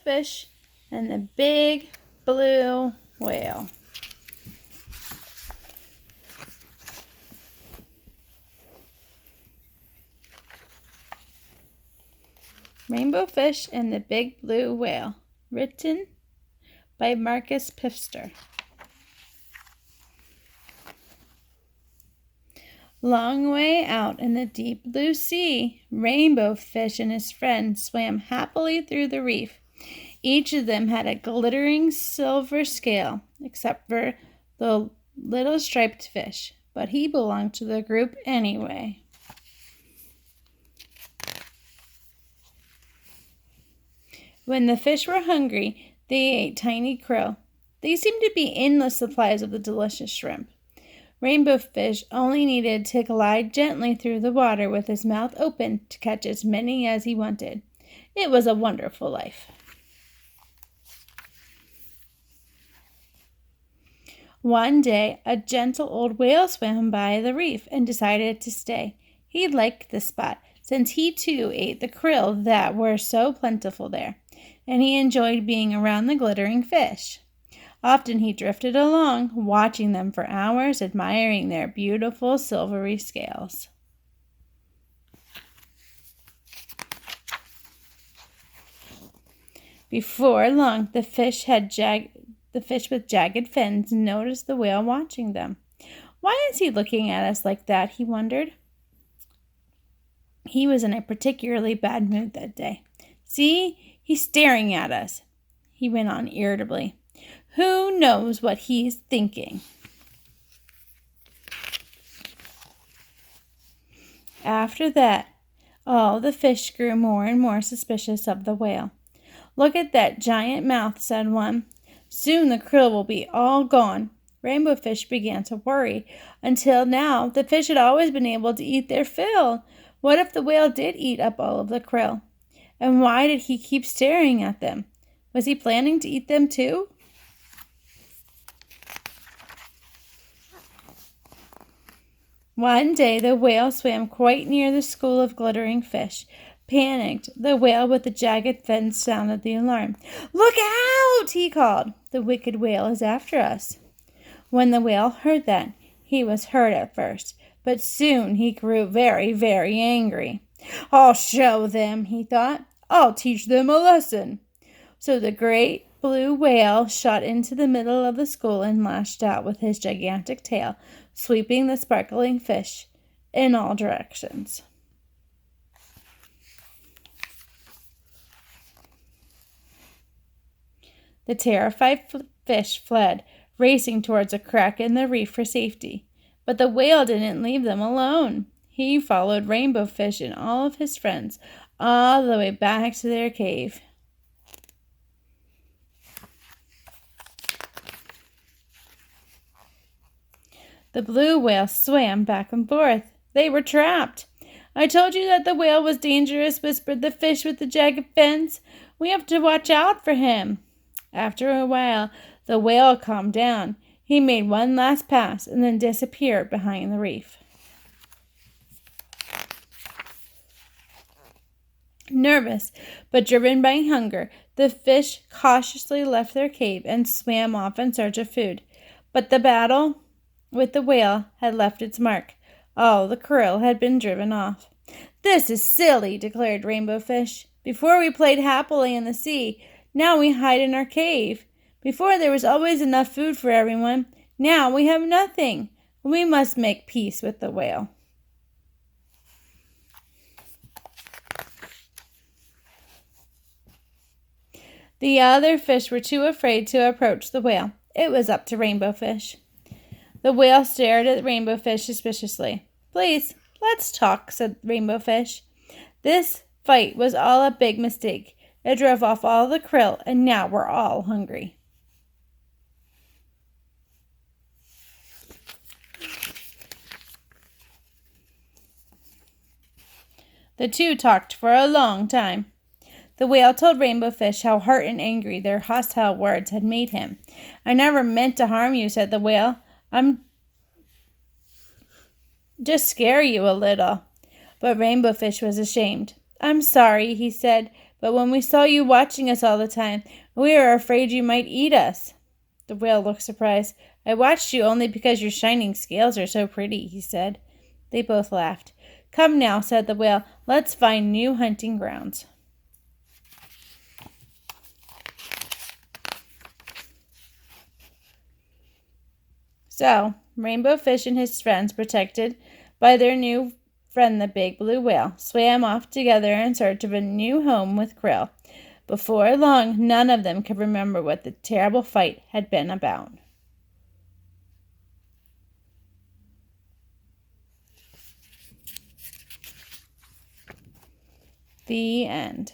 Fish and the big blue whale. Rainbow Fish and the Big Blue Whale, written by Marcus Pfister. Long way out in the deep blue sea, Rainbow Fish and his friends swam happily through the reef. Each of them had a glittering silver scale, except for the little striped fish, but he belonged to the group anyway. When the fish were hungry, they ate tiny krill. They seemed to be endless supplies of the delicious shrimp. Rainbow Fish only needed to glide gently through the water with his mouth open to catch as many as he wanted. It was a wonderful life. One day, a gentle old whale swam by the reef and decided to stay. He liked the spot, since he too ate the krill that were so plentiful there, and he enjoyed being around the glittering fish. Often he drifted along, watching them for hours, admiring their beautiful silvery scales. Before long, the fish with jagged fins noticed the whale watching them. Why is he looking at us like that? He wondered. He was in a particularly bad mood that day. See, he's staring at us, he went on irritably. Who knows what he's thinking? After that, all the fish grew more and more suspicious of the whale. Look at that giant mouth, said one. Soon the krill will be all gone. Rainbow Fish began to worry. Until now, the fish had always been able to eat their fill. What if the whale did eat up all of the krill? And why did he keep staring at them? Was he planning to eat them too? One day the whale swam quite near the school of glittering fish. Panicked, the whale with the jagged fins sounded the alarm. Look out, he called. The wicked whale is after us. When the whale heard that, he was hurt at first, but soon he grew very, very angry. I'll show them, he thought. I'll teach them a lesson. So the great blue whale shot into the middle of the school and lashed out with his gigantic tail, sweeping the sparkling fish in all directions. The terrified fish fled, racing towards a crack in the reef for safety. But the whale didn't leave them alone. He followed Rainbow Fish and all of his friends all the way back to their cave. The blue whale swam back and forth. They were trapped. I told you that the whale was dangerous, whispered the fish with the jagged fins. We have to watch out for him. After a while, the whale calmed down. He made one last pass and then disappeared behind the reef. Nervous, but driven by hunger, the fish cautiously left their cave and swam off in search of food. But the battle with the whale had left its mark. All the krill had been driven off. This is silly, declared Rainbow Fish. Before we played happily in the sea. Now we hide in our cave. Before there was always enough food for everyone. Now we have nothing. We must make peace with the whale. The other fish were too afraid to approach the whale. It was up to Rainbow Fish. The whale stared at Rainbow Fish suspiciously. Please, let's talk, said Rainbow Fish. This fight was all a big mistake. It drove off all the krill, and now we're all hungry. The two talked for a long time. The whale told Rainbow Fish how hurt and angry their hostile words had made him. I never meant to harm you, said the whale. I'm just scare you a little. But Rainbow Fish was ashamed. I'm sorry, he said, But when we saw you watching us all the time, we were afraid you might eat us." The whale looked surprised. "I watched you only because your shining scales are so pretty," he said. They both laughed. "Come now," said the whale, "let's find new hunting grounds." So, Rainbow Fish and his friends, protected by their new friend the big blue whale, swam off together in search of a new home with Krill. Before long, none of them could remember what the terrible fight had been about. The end.